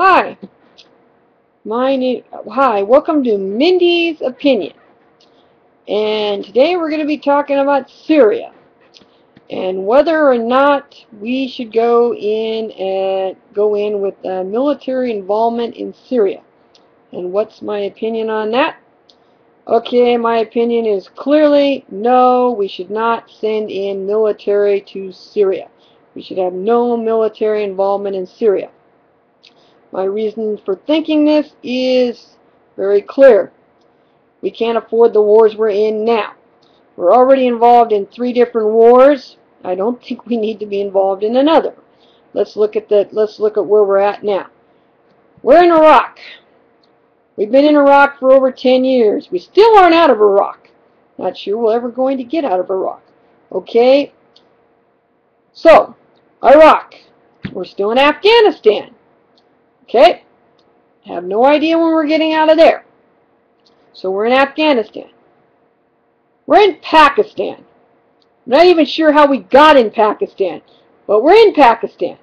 Hi, hi, welcome to Mindy's Opinion. And today we're going to be talking about Syria and whether or not we should go in with military involvement in Syria. And what's my opinion on that? Okay, my opinion is clearly no, we should not send in military to Syria. We should have no military involvement in Syria. My reason for thinking this is very clear. We can't afford the wars we're in now. We're already involved in 3 different wars. I don't think we need to be involved in another. Let's look at where we're at now. We're in Iraq. We've been in Iraq for over 10 years. We still aren't out of Iraq. Not sure we're ever going to get out of Iraq. Okay? So, Iraq. We're still in Afghanistan. Okay? Have no idea when we're getting out of there. So we're in Afghanistan. We're in Pakistan. I'm not even sure how we got in Pakistan, but we're in Pakistan.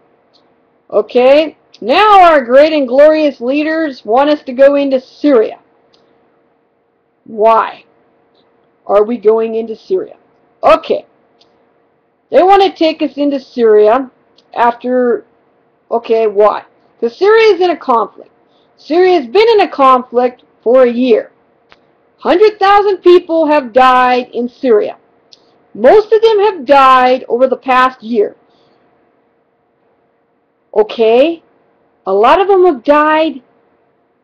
Okay? Now our great and glorious leaders want us to go into Syria. Why are we going into Syria? Okay. They want to take us into Syria after, okay, why? Because Syria is in a conflict. Syria has been in a conflict for a year. 100,000 people have died in Syria. Most of them have died over the past year. Okay? A lot of them have died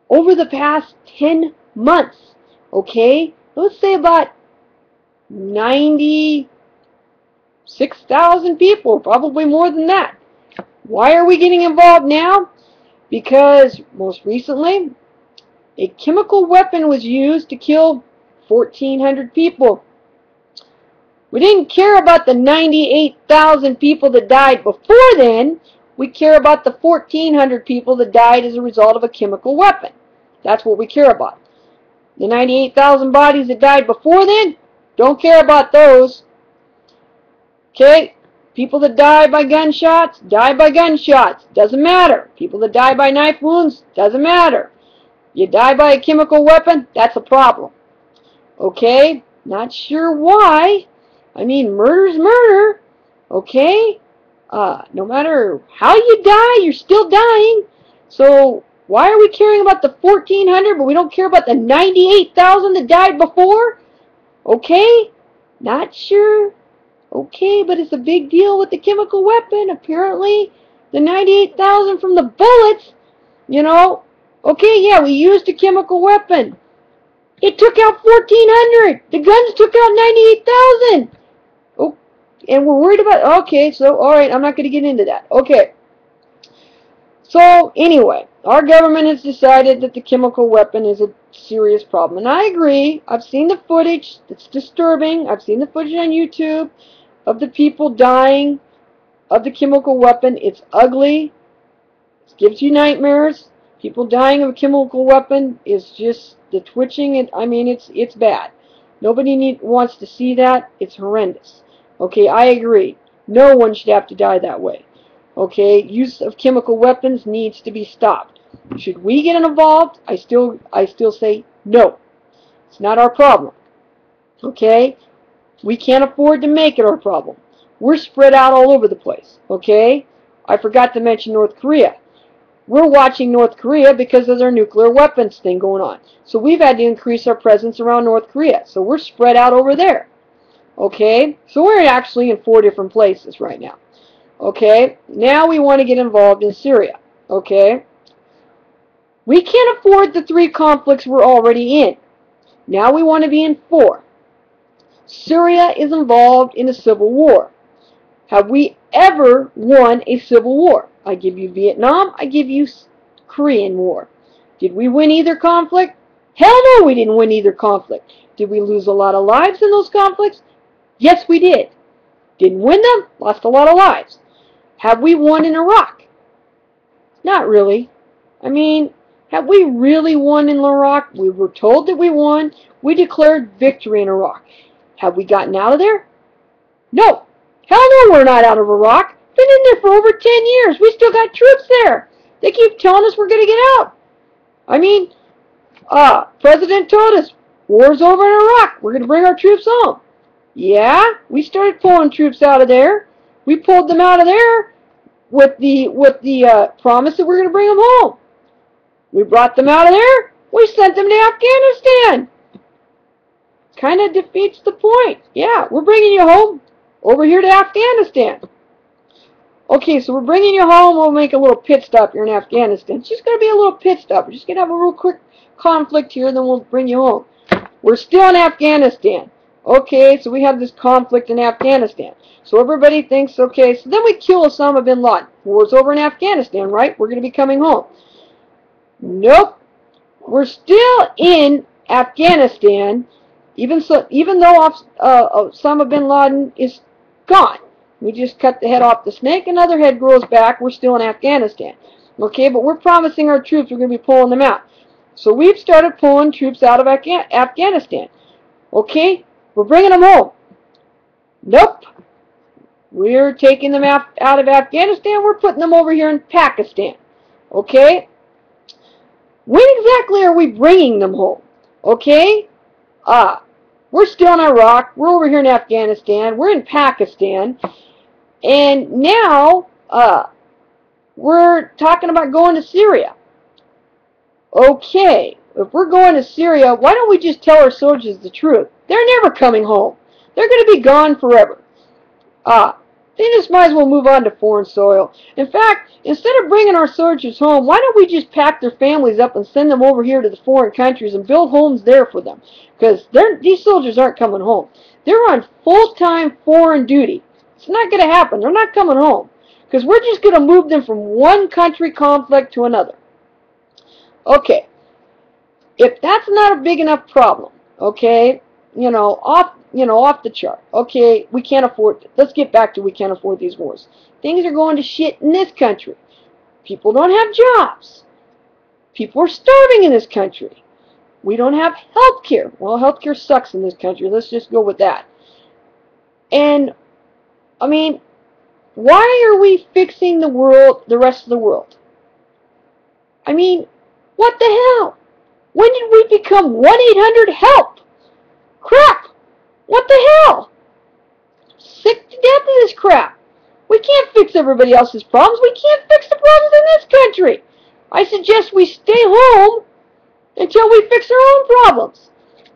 over the past 10 months. Okay? Let's say about 96,000 people, probably more than that. Why are we getting involved now? Because most recently, a chemical weapon was used to kill 1,400 people. We didn't care about the 98,000 people that died before then. We care about the 1,400 people that died as a result of a chemical weapon. That's what we care about. The 98,000 bodies that died before then, don't care about those. Okay? People that die by gunshots, die by gunshots. Doesn't matter. People that die by knife wounds, doesn't matter. You die by a chemical weapon, that's a problem. Okay? Not sure why. I mean, murder's murder. Okay? No matter how you die, you're still dying. So, why are we caring about the 1,400, but we don't care about the 98,000 that died before? Okay? Not sure. Okay, but it's a big deal with the chemical weapon. Apparently, the 98,000 from the bullets, you know. Okay, yeah, we used a chemical weapon. It took out 1,400. The guns took out 98,000. Oh, and we're worried about, okay, so, alright, I'm not going to get into that. Okay. So, anyway, our government has decided that the chemical weapon is a serious problem. And I agree. I've seen the footage. It's disturbing. I've seen the footage on YouTube of the people dying of the chemical weapon. It's ugly. It gives you nightmares. People dying of a chemical weapon is just the twitching. And I mean, it's bad. Nobody wants to see that. It's horrendous. Okay, I agree. No one should have to die that way. Okay, use of chemical weapons needs to be stopped. Should we get involved? I still say no. It's not our problem. Okay? We can't afford to make it our problem. We're spread out all over the place. Okay? I forgot to mention North Korea. We're watching North Korea because of their nuclear weapons thing going on. So we've had to increase our presence around North Korea. So we're spread out over there. Okay? So we're actually in 4 different places right now. Okay? Now we want to get involved in Syria. Okay? We can't afford the 3 conflicts we're already in. Now we want to be in 4. Syria is involved in a civil war. Have we ever won a civil war? I give you Vietnam. I give you Korean War. Did we win either conflict? Hell no, we didn't win either conflict. Did we lose a lot of lives in those conflicts? Yes, we did. Didn't win them, lost a lot of lives. Have we won in Iraq? Not really. I mean, have we really won in Iraq? We were told that we won. We declared victory in Iraq. Have we gotten out of there? No. Hell no, we're not out of Iraq. Been in there for over 10 years. We still got troops there. They keep telling us we're going to get out. I mean, President told us, war's over in Iraq. We're going to bring our troops home. Yeah, we started pulling troops out of there. We pulled them out of there with the promise that we're going to bring them home. We brought them out of there. We sent them to Afghanistan. Kind of defeats the point. Yeah, we're bringing you home over here to Afghanistan. Okay, so we're bringing you home. We'll make a little pit stop here in Afghanistan. It's just going to be a little pit stop. We're just going to have a real quick conflict here, then we'll bring you home. We're still in Afghanistan. Okay, so we have this conflict in Afghanistan. So everybody thinks, okay, so then we kill Osama bin Laden. War's over in Afghanistan, right? We're going to be coming home. Nope. We're still in Afghanistan, even though Osama bin Laden is gone. We just cut the head off the snake, another head grows back, we're still in Afghanistan. Okay, but we're promising our troops we're going to be pulling them out. So we've started pulling troops out of Afghanistan. Okay, we're bringing them home. Nope. We're taking them out of Afghanistan, we're putting them over here in Pakistan. Okay? When exactly are we bringing them home? Okay? We're still in Iraq, we're over here in Afghanistan, we're in Pakistan, and now we're talking about going to Syria. Okay, if we're going to Syria, why don't we just tell our soldiers the truth? They're never coming home. They're going to be gone forever. They just might as well move on to foreign soil. In fact, instead of bringing our soldiers home, why don't we just pack their families up and send them over here to the foreign countries and build homes there for them? Because these soldiers aren't coming home. They're on full-time foreign duty. It's not going to happen. They're not coming home. Because we're just going to move them from one country conflict to another. Okay. If that's not a big enough problem, okay, off the chart. Okay, we can't afford it. Let's get back to we can't afford these wars. Things are going to shit in this country. People don't have jobs. People are starving in this country. We don't have health care. Well, health care sucks in this country. Let's just go with that. And, I mean, why are we fixing the rest of the world? I mean, what the hell? When did we become 1-800-HELP? Crap! What the hell? Sick to death of this crap. We can't fix everybody else's problems. We can't fix the problems in this country. I suggest we stay home until we fix our own problems.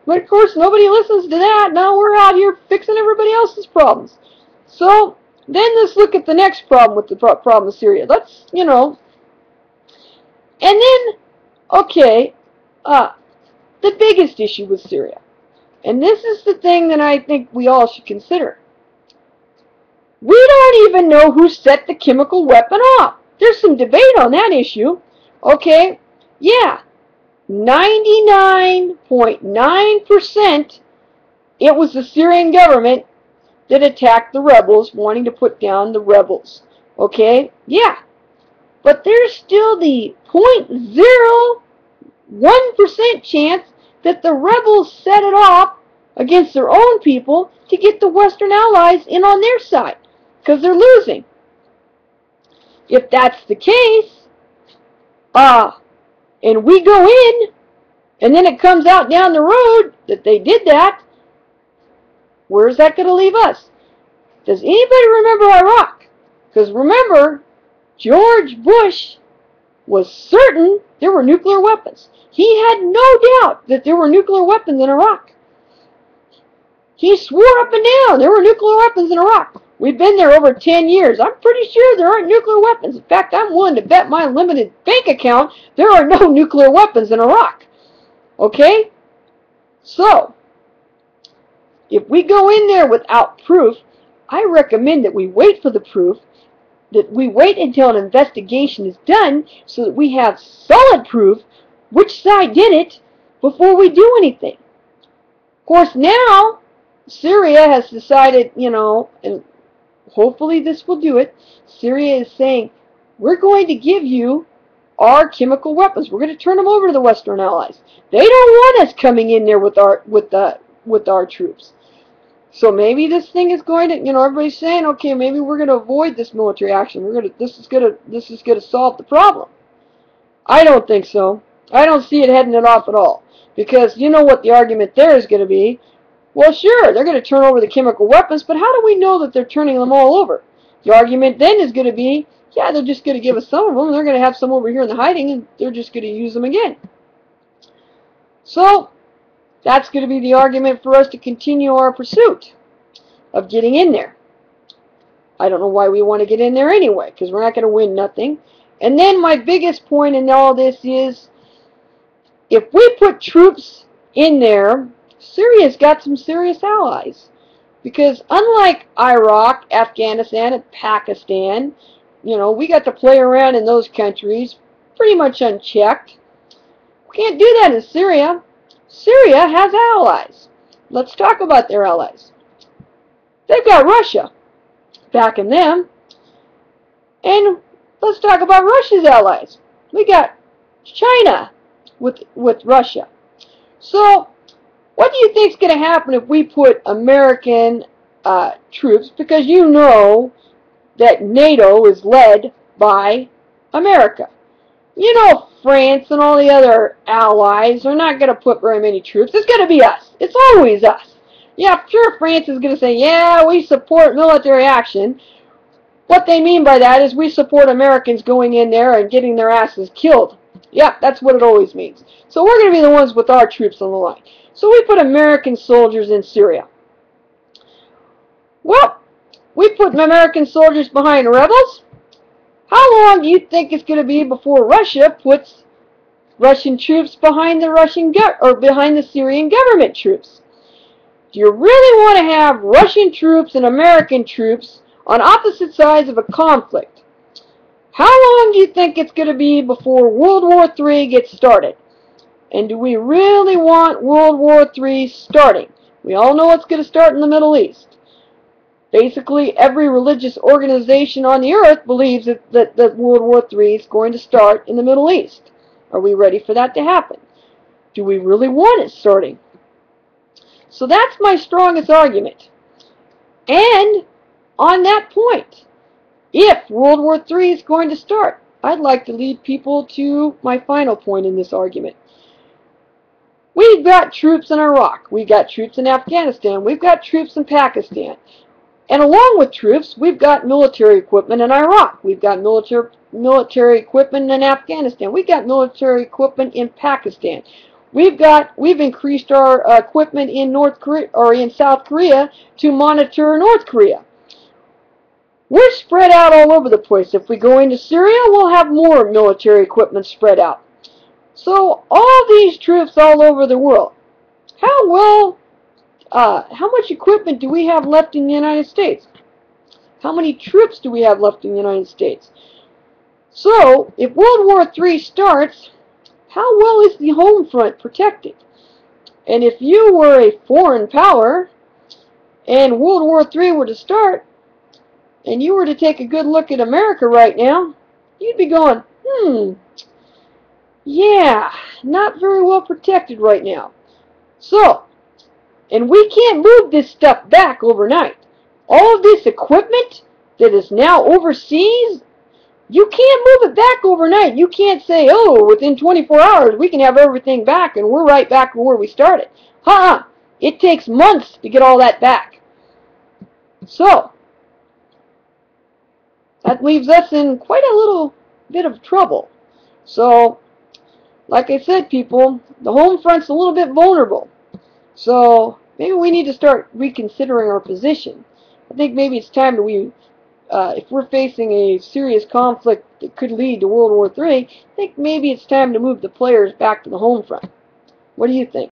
But of course, nobody listens to that. Now we're out here fixing everybody else's problems. So, then let's look at the next problem with the problem of Syria. Let's, And then, okay, the biggest issue with Syria. And this is the thing that I think we all should consider. We don't even know who set the chemical weapon off. There's some debate on that issue. Okay, yeah, 99.9% it was the Syrian government that attacked the rebels, wanting to put down the rebels. Okay, yeah, but there's still the 0.01% chance that the rebels set it off against their own people to get the Western allies in on their side, because they're losing. If that's the case, and we go in, and then it comes out down the road that they did that, where's that going to leave us? Does anybody remember Iraq? Because remember, George Bush was certain there were nuclear weapons. He had no doubt that there were nuclear weapons in Iraq. He swore up and down there were nuclear weapons in Iraq. We've been there over 10 years. I'm pretty sure there aren't nuclear weapons. In fact, I'm willing to bet my limited bank account there are no nuclear weapons in Iraq. Okay? So, if we go in there without proof, I recommend that we wait for the proof, that we wait until an investigation is done so that we have solid proof which side did it before we do anything. Of course, now Syria has decided, and hopefully this will do it, Syria is saying, we're going to give you our chemical weapons. We're going to turn them over to the Western allies. They don't want us coming in there with our troops. So maybe this thing is going to, everybody's saying, okay, maybe we're going to avoid this military action. This is going to solve the problem. I don't think so. I don't see it heading it off at all. Because you know what the argument there is going to be. Well, sure, they're going to turn over the chemical weapons, but how do we know that they're turning them all over? The argument then is going to be, yeah, they're just going to give us some of them, and they're going to have some over here in the hiding, and they're just going to use them again. So, that's going to be the argument for us to continue our pursuit of getting in there. I don't know why we want to get in there anyway, because we're not going to win nothing. And then my biggest point in all this is, if we put troops in there, Syria's got some serious allies. Because unlike Iraq, Afghanistan, and Pakistan, you know, we got to play around in those countries pretty much unchecked. We can't do that in Syria. Syria has allies. Let's talk about their allies. They've got Russia backing them. And let's talk about Russia's allies. We got China with Russia. So, what do you think is going to happen if we put American troops, because you know that NATO is led by America. You know France and all the other allies are not going to put very many troops. It's going to be us. It's always us. Yeah, sure, France is going to say, yeah, we support military action. What they mean by that is we support Americans going in there and getting their asses killed. Yeah, that's what it always means. So we're going to be the ones with our troops on the line. So we put American soldiers in Syria. Well, we put American soldiers behind rebels. How long do you think it's going to be before Russia puts Russian troops behind behind the Syrian government troops? Do you really want to have Russian troops and American troops on opposite sides of a conflict? How long do you think it's going to be before World War III gets started? And do we really want World War III starting? We all know it's going to start in the Middle East. Basically, every religious organization on the earth believes that World War III is going to start in the Middle East. Are we ready for that to happen? Do we really want it starting? So that's my strongest argument. And on that point, if World War III is going to start, I'd like to lead people to my final point in this argument. We've got troops in Iraq. We've got troops in Afghanistan. We've got troops in Pakistan. And along with troops, we've got military equipment in Iraq. We've got military equipment in Afghanistan. We've got military equipment in Pakistan. We've increased our equipment in North Korea or in South Korea to monitor North Korea. We're spread out all over the place. If we go into Syria, we'll have more military equipment spread out. So all these troops all over the world, how much equipment do we have left in the United States? How many troops do we have left in the United States? So, if World War III starts, how well is the home front protected? And if you were a foreign power, and World War III were to start, and you were to take a good look at America right now, you'd be going, yeah, not very well protected right now. So, and we can't move this stuff back overnight. All of this equipment that is now overseas, you can't move it back overnight. You can't say, oh, within 24 hours we can have everything back and we're right back where we started. It takes months to get all that back. So, that leaves us in quite a little bit of trouble. So, like I said, people, the home front's a little bit vulnerable. So, maybe we need to start reconsidering our position. I think maybe it's time that if we're facing a serious conflict that could lead to World War III, I think maybe it's time to move the players back to the home front. What do you think?